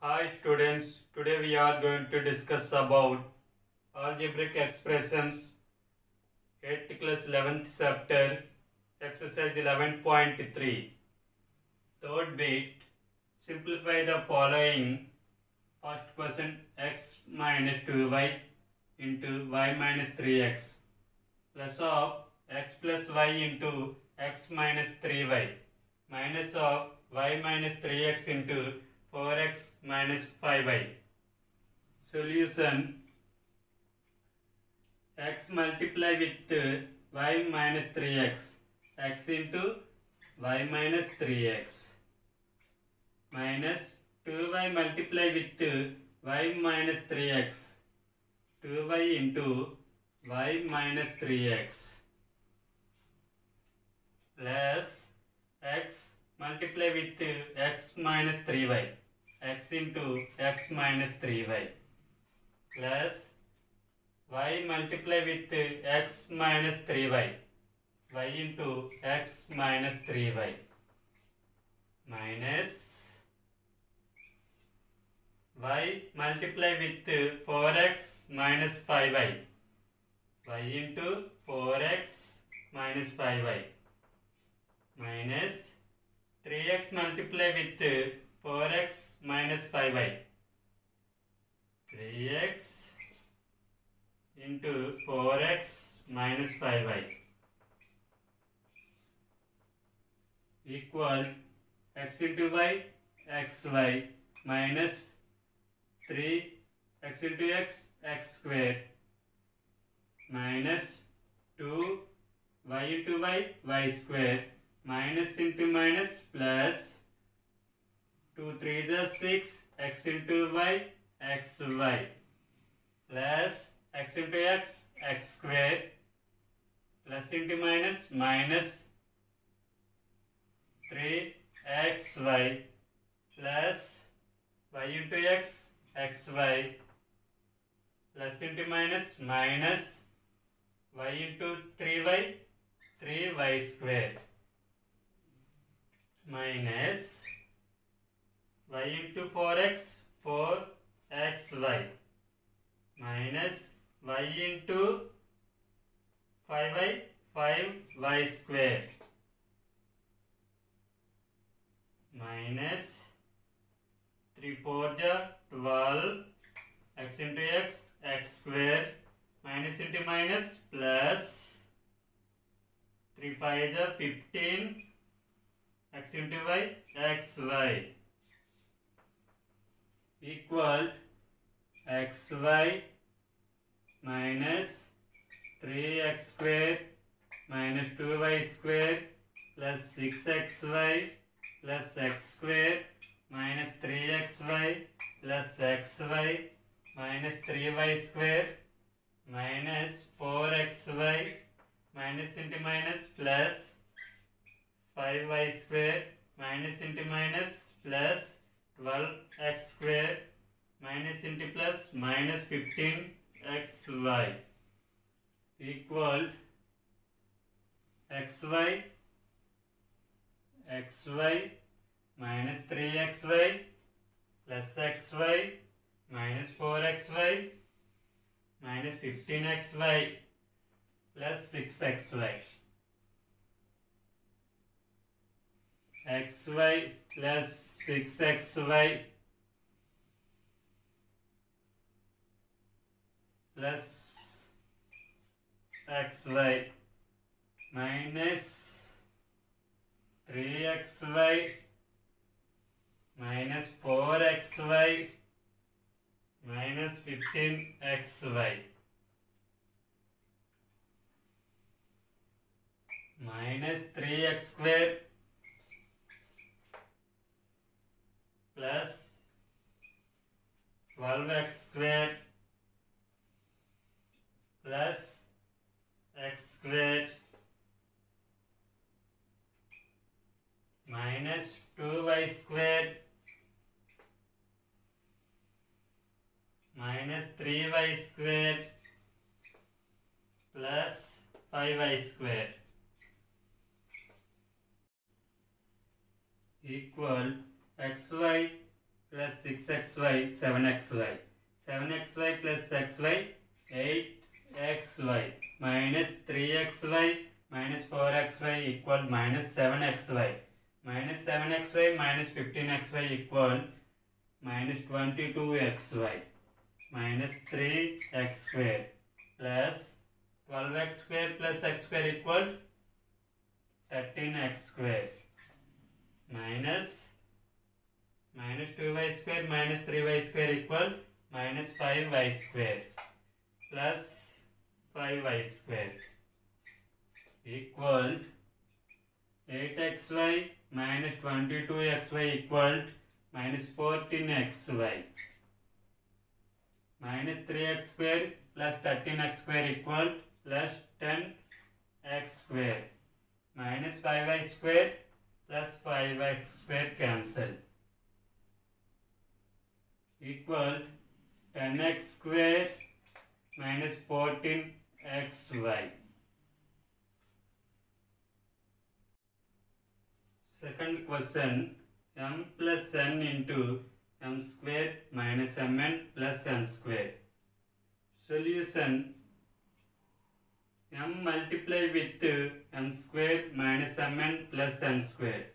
Hi students, today we are going to discuss about algebraic expressions, 8th class 11th chapter, exercise 11.3. Third bit, simplify the following. First question, x minus 2y into y minus 3x plus of x plus y into x minus 3y minus of y minus 3x into 4x minus 5y. Solution: x multiply with y minus 3x, x into y minus 3x minus 2y multiply with y minus 3x, 2y into y minus 3x plus x multiply with x minus 3y, x into x minus 3y plus y multiply with x minus 3y, y into x minus 3y minus y multiply with 4x minus 5y, y into 4x minus 5y minus 3x multiply with 4x minus 5y, 3x into 4x minus 5y equal x into y, xy minus 3 x into x, x square minus 2 y into y, y square minus into minus plus 2 3 is 6 x into y, xy plus x into x, x square plus into minus minus 3xy plus y into x, xy plus into minus minus y into 3y, 3y square minus y into 4x, 4xy minus y into 5y, 5y square minus 3 4 12 x into x, x square minus into minus plus 3 5 15 x into y, xy equal xy minus 3x square minus 2y square plus 6xy plus x square minus 3xy plus xy minus 3y square minus 4xy minus into minus plus 5y square minus into minus plus 12x square minus into plus minus 15xy equal xy minus 3xy plus xy minus 4xy minus 15xy plus 6xy, xy plus 6xy plus xy minus 3xy minus 4xy minus 15xy minus 3x square plus 12x square plus x square minus 2y square minus 3y square plus 5y square equal xy plus 6xy 7xy. 7xy plus xy 8xy minus 3xy minus 4xy equal minus 7xy. Minus 7xy minus 15xy equal minus 22xy minus 3x square plus 12x square plus x square equal 13x square minus 2y square minus 3y square equal minus 5y square plus 5y square equal 8xy minus 22xy equal minus 14xy minus 3x square plus 13x square equal plus 10x square minus 5y square plus 5x square cancel equal 10x square minus 14xy. Second question, m plus n into m square minus mn plus n square. Solution, m multiply with m square minus mn plus n square.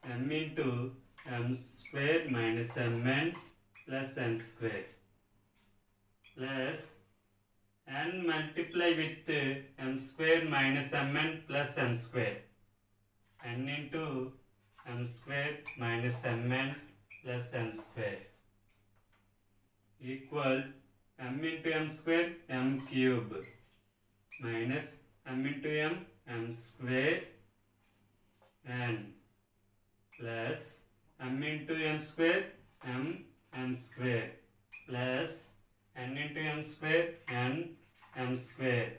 m into m square minus mn plus n square plus n multiply with m square minus mn plus n square. n into m square minus mn plus n square equal m into m square m cube minus m into m square n plus m into m square m square plus n into m square m square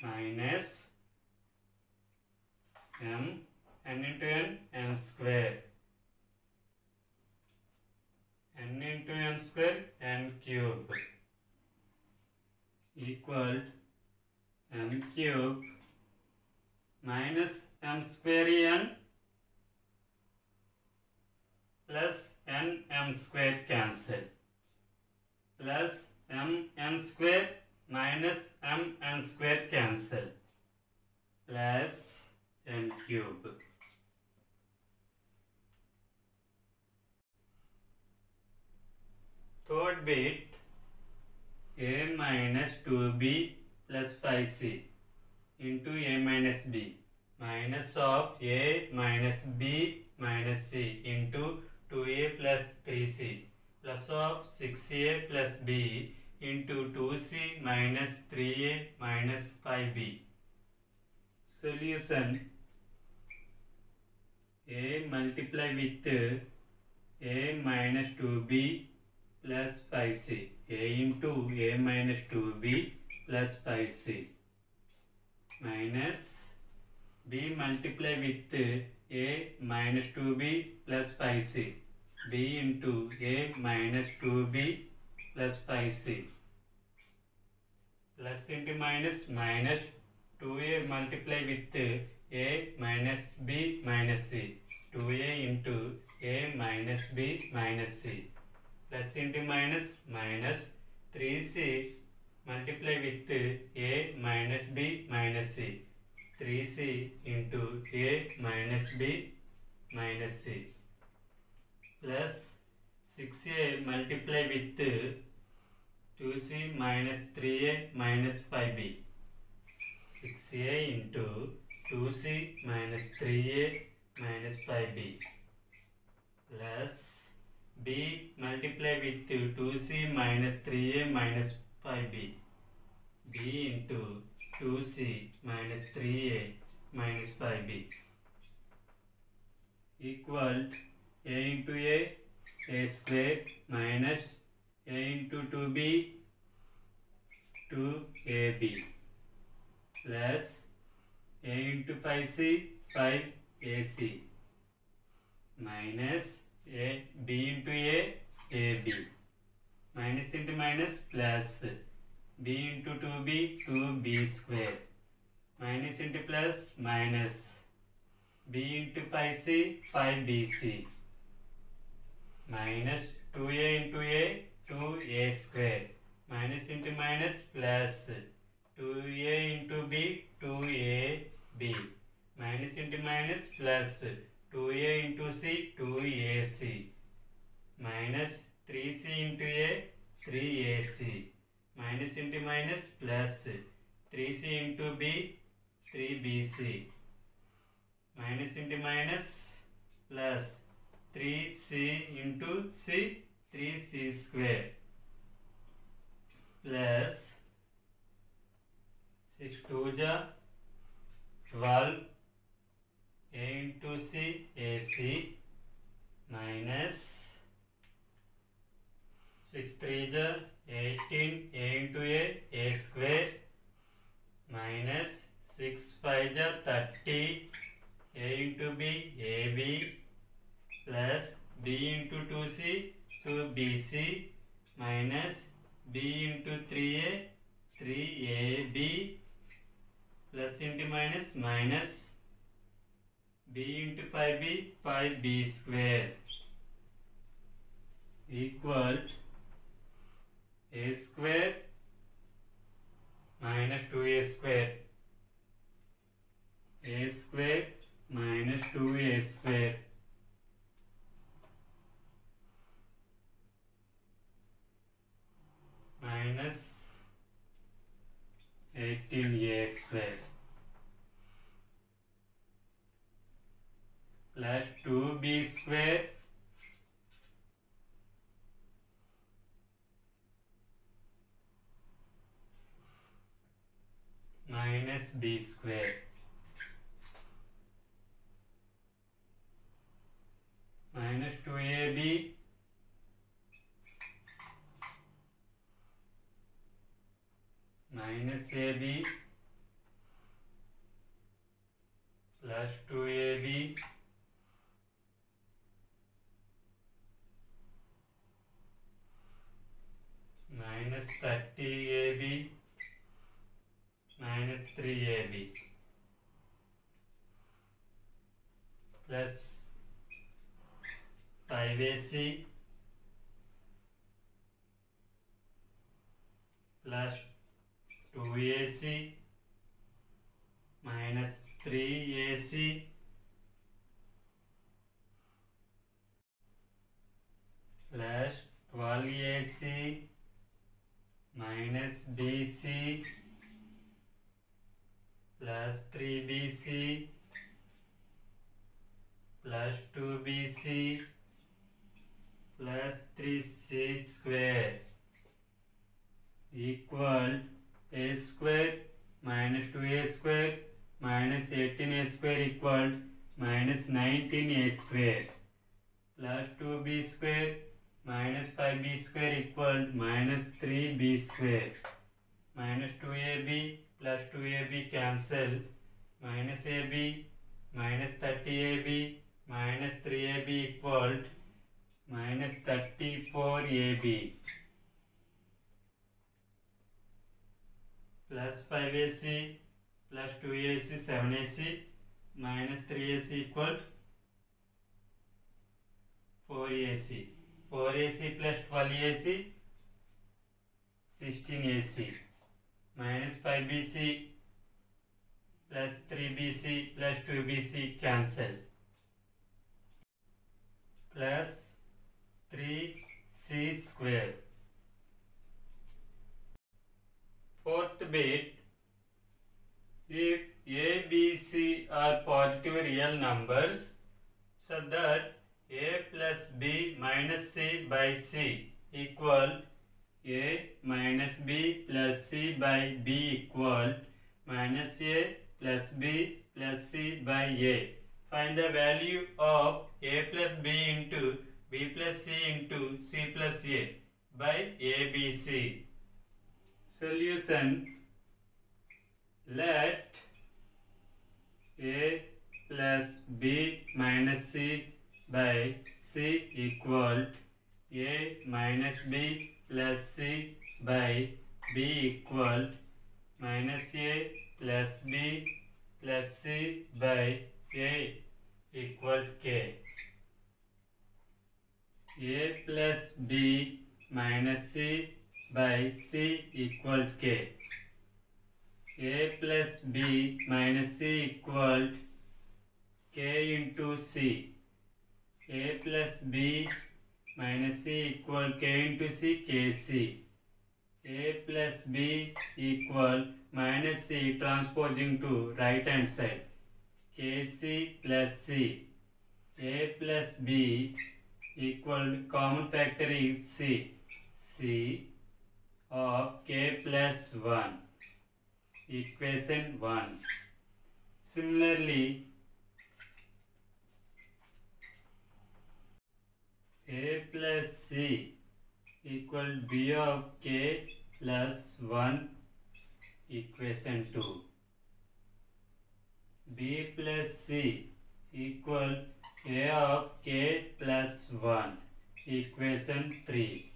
minus n into m square n into m square n cube equal m cube minus m square n plus m square cancel plus n square minus n square cancel plus n cube. Third bit, a minus 2b plus 5c into a minus b minus of a minus b minus c into 2a plus 3c plus of 6a plus b into 2c minus 3a minus 5b. Solution, a multiply with a minus 2b plus 5c, a into a minus 2b plus 5c minus b multiply with a minus 2b plus 5c, b into a minus 2b plus 5c plus into minus minus 2a multiply with a minus b minus c, 2a into a minus b minus c plus into minus minus 3c multiply with a minus b minus c, 3c into a minus b minus c plus 6a multiply with 2c minus 3a minus 5b, 6a into 2c minus 3a minus 5b plus b multiply with 2c minus 3a minus 5b, b into 2c minus 3a minus 5b equal a into a square minus a into 2b 2ab plus a into 5c 5ac minus a b into ab minus into minus plus b into 2b 2b square minus into plus minus b into 5c 5bc minus 2a into a 2a square minus into minus plus 2a into b 2ab minus into minus plus 2a into c 2ac minus 3c into a 3ac minus into minus plus 3c into b 3bc minus into minus plus 3c into c 3c square plus 6 2 ja 12 a into c ac minus 6 3 ja 18 a into a square minus 6 5 ja 30 a into b ab plus b into 2c 2bc minus b into 3a 3ab plus into minus minus b into 5b 5b square equal a square minus 2a square a square minus 2a square minus 18a square plus 2b square minus b square minus 2ab minus ab plus 2ab minus 30ab minus 3ab plus 5ac plus 2ac minus 3ac plus 12ac minus bc plus 3bc plus 2bc plus 3c square equal a square minus 2a square minus 18a square equal minus 19a square plus 2b square minus 5b square equal minus 3b square minus 2ab plus 2ab cancel minus ab minus 30ab minus 3ab equal minus 34ab plus 5ac plus 2ac 7ac minus 3ac equal 4ac 4ac plus 12ac 16ac minus 5bc plus 3bc plus 2bc cancel plus 3c square. Fourth bit, if a, b, c are positive real numbers, so that a plus b minus c by c equal a minus b plus c by b equal minus a plus b plus c by a. Find the value of a plus b into b plus c into c plus a by ABC. Solution: let a plus b minus c by c equal a minus b plus c by b equal minus a plus b plus c by a equal k. A plus B minus C by C equal K. A plus B minus C equal K into C. A plus B minus C equal K into C, KC. A plus B equal minus C transposing to right hand side. KC plus C. A plus B equal common factor is C. C of K plus 1. Equation 1. Similarly, A plus C equal B of K plus 1, equation 2. B plus C equal A of K plus 1, equation 3.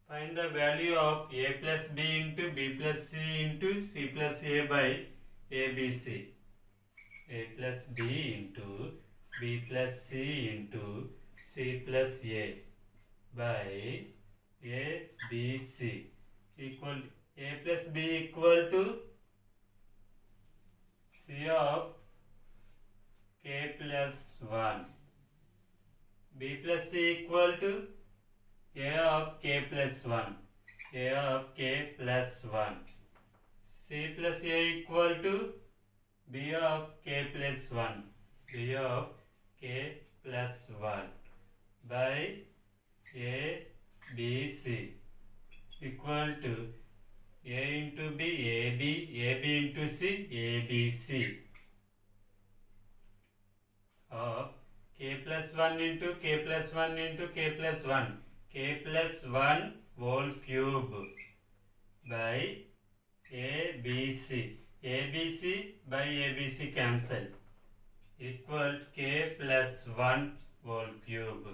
Find the value of A plus B into B plus C into C plus A by ABC. A plus B into B plus C into C plus A by ABC equal A plus B equal to C of K plus 1. B plus C equal to A of K plus 1. A of K plus 1. C plus A equal to B of K plus 1. B of K plus 1 by A, B, C equal to A into B, AB, AB into C, ABC of K plus 1 into K plus 1 into K plus 1, K plus 1 whole cube by ABC. ABC by ABC cancel equal K plus 1 whole cube.